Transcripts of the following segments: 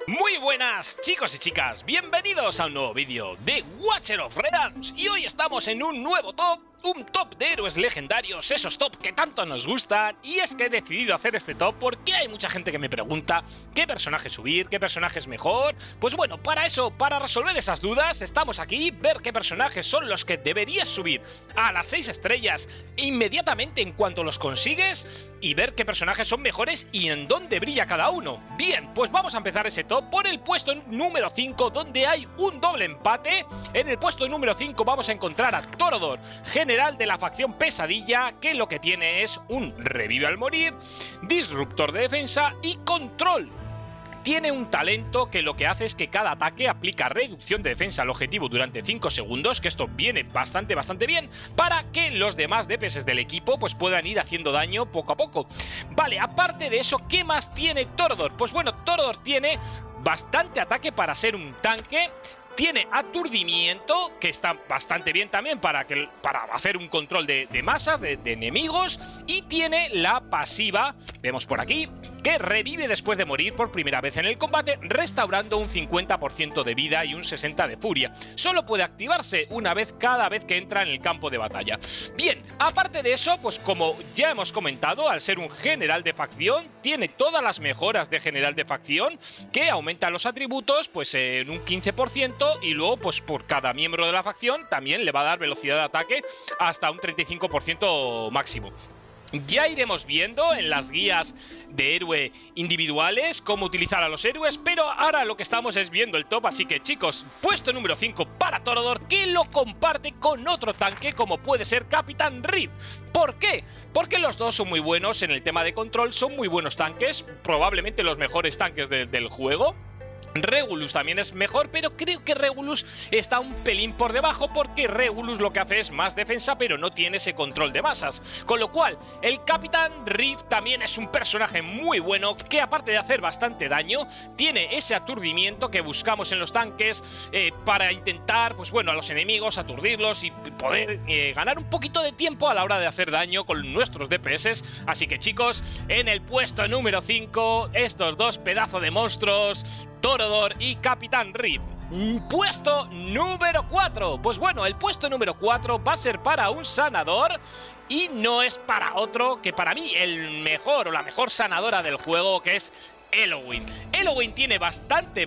Muy buenas chicos y chicas, bienvenidos a un nuevo vídeo de Watcher of Realms. Y hoy estamos en un nuevo top, un top de héroes legendarios, esos top que tanto nos gustan. Y es que he decidido hacer este top porque hay mucha gente que me pregunta qué personaje subir, qué personaje es mejor. Pues bueno, para eso, para resolver esas dudas, estamos aquí, ver qué personajes son los que deberías subir a las 6 estrellas inmediatamente en cuanto los consigues, y ver qué personajes son mejores y en dónde brilla cada uno. Bien, pues vamos a empezar ese top por el puesto número 5, donde hay un doble empate. En el puesto número 5 vamos a encontrar a Torodor, general de la facción Pesadilla, que lo que tiene es un revive al morir, disruptor de defensa y control. Tiene un talento que lo que hace es que cada ataque aplica reducción de defensa al objetivo durante 5 segundos, que esto viene bastante bien para que los demás DPS del equipo pues puedan ir haciendo daño poco a poco. Vale, aparte de eso, ¿qué más tiene Torodor? Pues bueno, Torodor tiene bastante ataque para ser un tanque. Tiene aturdimiento, que está bastante bien también para hacer un control de masas, de enemigos. Y tiene la pasiva, vemos por aquí, que revive después de morir por primera vez en el combate, restaurando un 50% de vida y un 60% de furia. Solo puede activarse una vez cada vez que entra en el campo de batalla. Bien, aparte de eso, pues como ya hemos comentado, al ser un general de facción, tiene todas las mejoras de general de facción, que aumenta los atributos pues en un 15%. Y luego, pues por cada miembro de la facción también le va a dar velocidad de ataque hasta un 35% máximo. Ya iremos viendo en las guías de héroe individuales cómo utilizar a los héroes, pero ahora lo que estamos es viendo el top. Así que chicos, puesto número 5 para Torodor, que lo comparte con otro tanque como puede ser Capitán Riv. ¿Por qué? Porque los dos son muy buenos en el tema de control, son muy buenos tanques, probablemente los mejores tanques del juego. Regulus también es mejor, pero creo que Regulus está un pelín por debajo, porque Regulus lo que hace es más defensa, pero no tiene ese control de masas. Con lo cual, el Capitán Riv también es un personaje muy bueno, que aparte de hacer bastante daño, tiene ese aturdimiento que buscamos en los tanques para intentar, pues bueno, a los enemigos aturdirlos y poder ganar un poquito de tiempo a la hora de hacer daño con nuestros DPS. Así que chicos, en el puesto número 5, estos dos pedazos de monstruos, Torodor y Capitán Riv. Puesto número 4. Pues bueno, el puesto número 4 va a ser para un sanador, y no es para otro que para mí el mejor o la mejor sanadora del juego, que es Elowin. Elowin tiene bastante,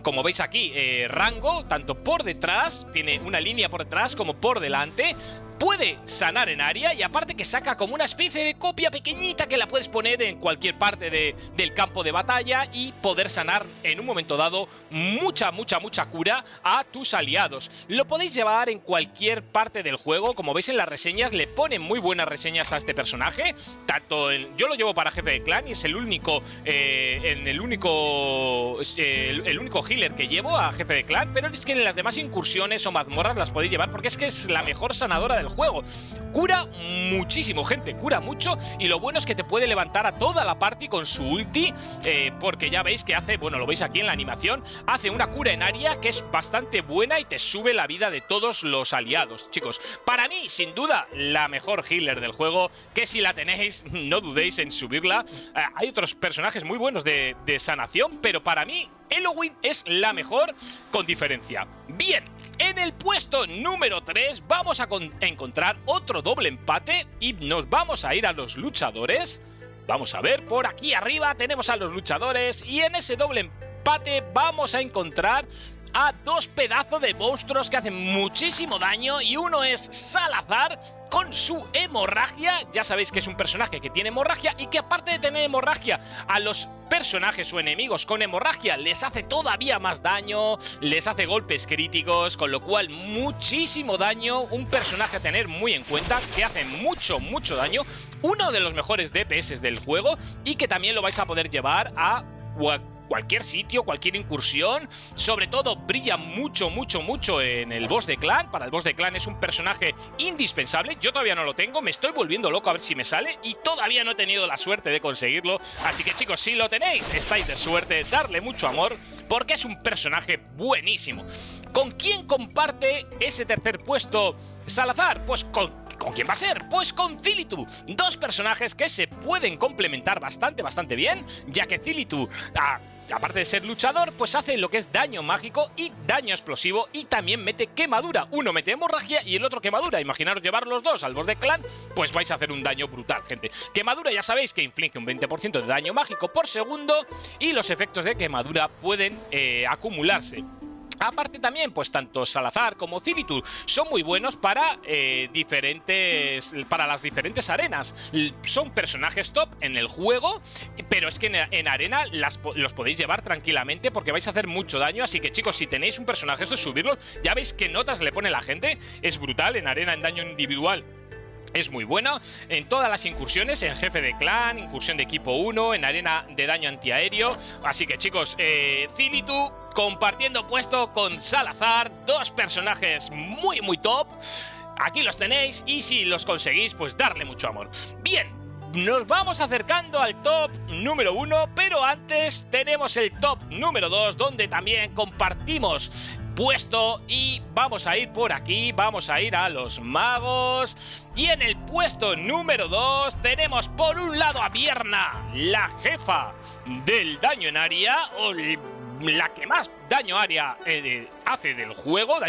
como veis aquí, rango, tanto por detrás, tiene una línea por detrás como por delante. Puede sanar en área, y aparte que saca como una especie de copia pequeñita que la puedes poner en cualquier parte del campo de batalla y poder sanar en un momento dado mucha cura a tus aliados. Lo podéis llevar en cualquier parte del juego. Como veis en las reseñas, le ponen muy buenas reseñas a este personaje. Yo lo llevo para jefe de clan y es el único healer que llevo a jefe de clan, pero es que en las demás incursiones o mazmorras las podéis llevar porque es que es la mejor sanadora del juego. Cura muchísimo, gente, cura mucho, y lo bueno es que te puede levantar a toda la party con su ulti, porque ya veis que hace, bueno, lo veis aquí en la animación, hace una cura en área que es bastante buena y te sube la vida de todos los aliados. Chicos, para mí, sin duda, la mejor healer del juego, que si la tenéis, no dudéis en subirla. Hay otros personajes muy buenos de sanación, pero para mí Elowin es la mejor con diferencia. Bien, en el puesto número 3 vamos a encontrar otro doble empate y nos vamos a ir a los luchadores. Vamos a ver, por aquí arriba tenemos a los luchadores, y en ese doble empate vamos a encontrar a dos pedazos de monstruos que hacen muchísimo daño, y uno es Salazar con su hemorragia. Ya sabéis que es un personaje que tiene hemorragia, y que aparte de tener hemorragia, a los personajes o enemigos con hemorragia les hace todavía más daño, les hace golpes críticos, con lo cual muchísimo daño. Un personaje a tener muy en cuenta, que hace mucho daño, uno de los mejores DPS del juego, y que también lo vais a poder llevar a cualquier sitio, cualquier incursión. Sobre todo brilla mucho en el boss de clan. Para el boss de clan es un personaje indispensable. Yo todavía no lo tengo, me estoy volviendo loco a ver si me sale, y todavía no he tenido la suerte de conseguirlo. Así que chicos, si lo tenéis, estáis de suerte, darle mucho amor, porque es un personaje buenísimo. ¿Con quién comparte ese tercer puesto Salazar? Pues ¿con quién va a ser? Pues con Zilitu. Dos personajes que se pueden complementar bastante bien, ya que Zilitu aparte de ser luchador, pues hace lo que es daño mágico y daño explosivo, y también mete quemadura. Uno mete hemorragia y el otro quemadura. Imaginaros llevar los dos al boss de clan, pues vais a hacer un daño brutal, gente. Quemadura ya sabéis que inflige un 20% de daño mágico por segundo, y los efectos de quemadura pueden acumularse. Aparte también, pues tanto Salazar como Zilitur son muy buenos para las diferentes arenas. Son personajes top en el juego, pero es que en arena los podéis llevar tranquilamente porque vais a hacer mucho daño. Así que chicos, si tenéis un personaje esto, subirlo. Ya veis qué notas le pone la gente. Es brutal en arena, en daño individual. Es muy bueno en todas las incursiones, en jefe de clan, incursión de equipo 1, en arena de daño antiaéreo. Así que chicos, Zilitur compartiendo puesto con Salazar, dos personajes muy muy top. Aquí los tenéis y si los conseguís, pues darle mucho amor. Bien, nos vamos acercando al top número 1, pero antes tenemos el top número 2, donde también compartimos puesto, y vamos a ir por aquí, vamos a ir a los magos. Y en el puesto número 2 tenemos por un lado a Vierna, la jefa del daño en área, o la que más daño área hace del juego,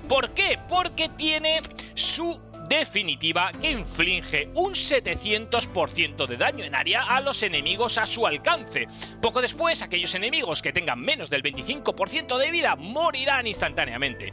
¿Por qué? Porque tiene su definitiva que inflige un 700% de daño en área a los enemigos a su alcance. Poco después, aquellos enemigos que tengan menos del 25% de vida morirán instantáneamente.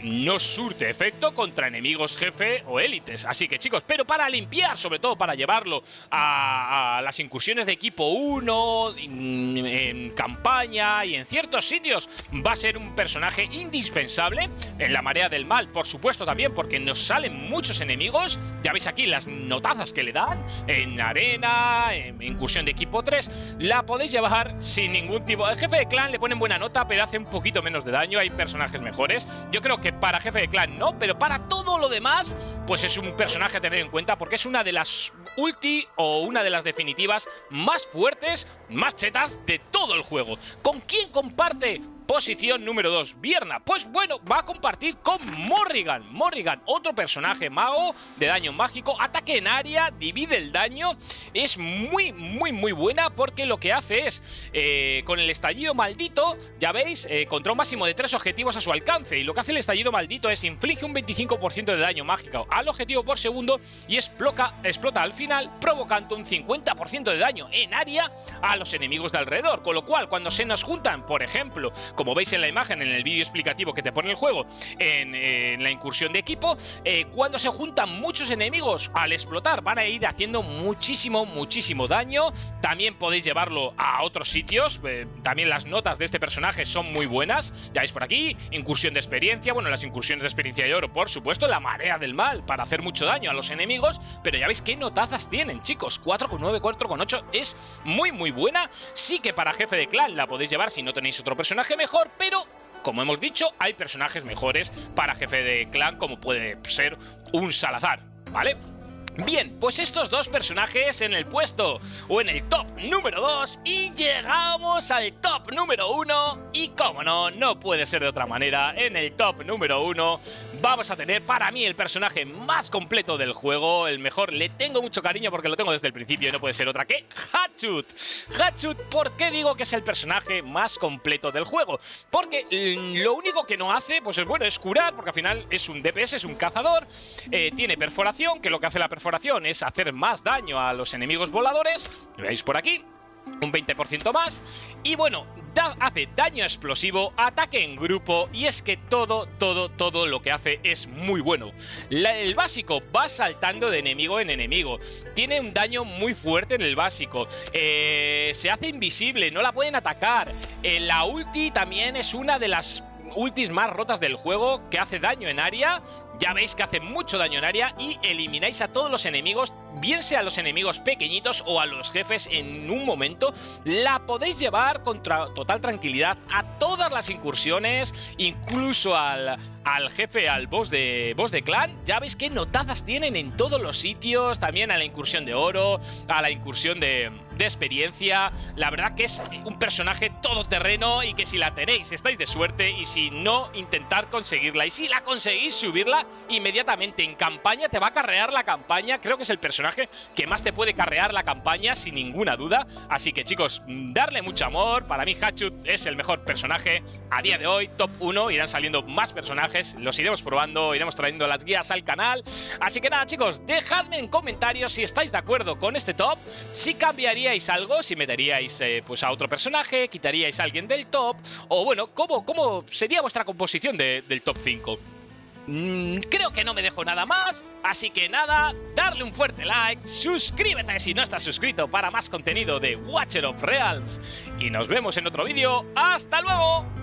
No surte efecto contra enemigos jefe o élites. Así que chicos, pero para limpiar, sobre todo para llevarlo a las incursiones de equipo 1, en campaña y en ciertos sitios, va a ser un personaje indispensable. En la marea del mal, por supuesto, también, porque nos salen muchos enemigos. Ya veis aquí las notazas que le dan en arena, en incursión de equipo 3. La podéis llevar sin ningún tipo. El jefe de clan le ponen buena nota, pero hace un poquito menos de daño. Hay personajes mejores. Yo creo que para jefe de clan no, pero para todo lo demás, pues es un personaje a tener en cuenta, porque es una de las ulti o una de las definitivas más fuertes, más chetas de todo el juego. ¿Con quién comparte posición número 2 Vierna? Pues bueno, va a compartir con Morrigan. Morrigan, otro personaje mago de daño mágico, ataque en área, divide el daño. Es muy buena, porque lo que hace es, con el estallido maldito, ya veis, contra un máximo de 3 objetivos a su alcance. Y lo que hace el estallido maldito es inflige un 25% de daño mágico al objetivo por segundo y explota al final, provocando un 50% de daño en área a los enemigos de alrededor. Con lo cual, cuando se nos juntan, por ejemplo, como veis en la imagen, en el vídeo explicativo que te pone el juego, en la incursión de equipo, cuando se juntan muchos enemigos, al explotar van a ir haciendo muchísimo daño. También podéis llevarlo a otros sitios. También las notas de este personaje son muy buenas. Ya veis por aquí, incursión de experiencia. Bueno, las incursiones de experiencia de oro, por supuesto, la marea del mal, para hacer mucho daño a los enemigos. Pero ya veis qué notazas tienen, chicos. 4,9, 4,8, es muy buena. Sí que para jefe de clan la podéis llevar si no tenéis otro personaje mejor, pero como hemos dicho, hay personajes mejores para jefe de clan, como puede ser un Salazar, ¿vale? Bien, pues estos dos personajes en el puesto o en el top número 2, y llegamos al top número 1. Y como no, no puede ser de otra manera, en el top número 1 vamos a tener para mí el personaje más completo del juego, el mejor. Le tengo mucho cariño porque lo tengo desde el principio y no puede ser otra que Hatchut. Hatchut, ¿por qué digo que es el personaje más completo del juego? Porque lo único que no hace, pues es bueno, es curar, porque al final es un DPS, es un cazador, tiene perforación, que lo que hace la perforación es hacer más daño a los enemigos voladores, lo veis por aquí, un 20% más. Y bueno, hace daño explosivo, ataque en grupo, y es que todo lo que hace es muy bueno. El básico va saltando de enemigo en enemigo, tiene un daño muy fuerte en el básico, se hace invisible, no la pueden atacar. La ulti también es una de las ultis más rotas del juego, que hace daño en área. Ya veis que hace mucho daño en área y elimináis a todos los enemigos, bien sea a los enemigos pequeñitos o a los jefes en un momento. La podéis llevar con total tranquilidad a todas las incursiones, incluso al jefe, al boss de clan. Ya veis qué notazas tienen en todos los sitios, también a la incursión de oro, a la incursión de experiencia. La verdad que es un personaje todoterreno, y que si la tenéis estáis de suerte, y si no, intentar conseguirla, y si la conseguís, subirla inmediatamente en campaña. Te va a carrear la campaña. Creo que es el personaje personaje que más te puede carrear la campaña sin ninguna duda. Así que chicos, darle mucho amor. Para mí Hatchut es el mejor personaje a día de hoy, top 1. Irán saliendo más personajes, los iremos probando, iremos trayendo las guías al canal. Así que nada chicos, dejadme en comentarios si estáis de acuerdo con este top, si cambiaríais algo, si meteríais pues a otro personaje, quitaríais a alguien del top, o bueno, cómo sería vuestra composición del top 5. Creo que no me dejo nada más, así que nada, darle un fuerte like, suscríbete si no estás suscrito para más contenido de Watcher of Realms y nos vemos en otro vídeo. ¡Hasta luego!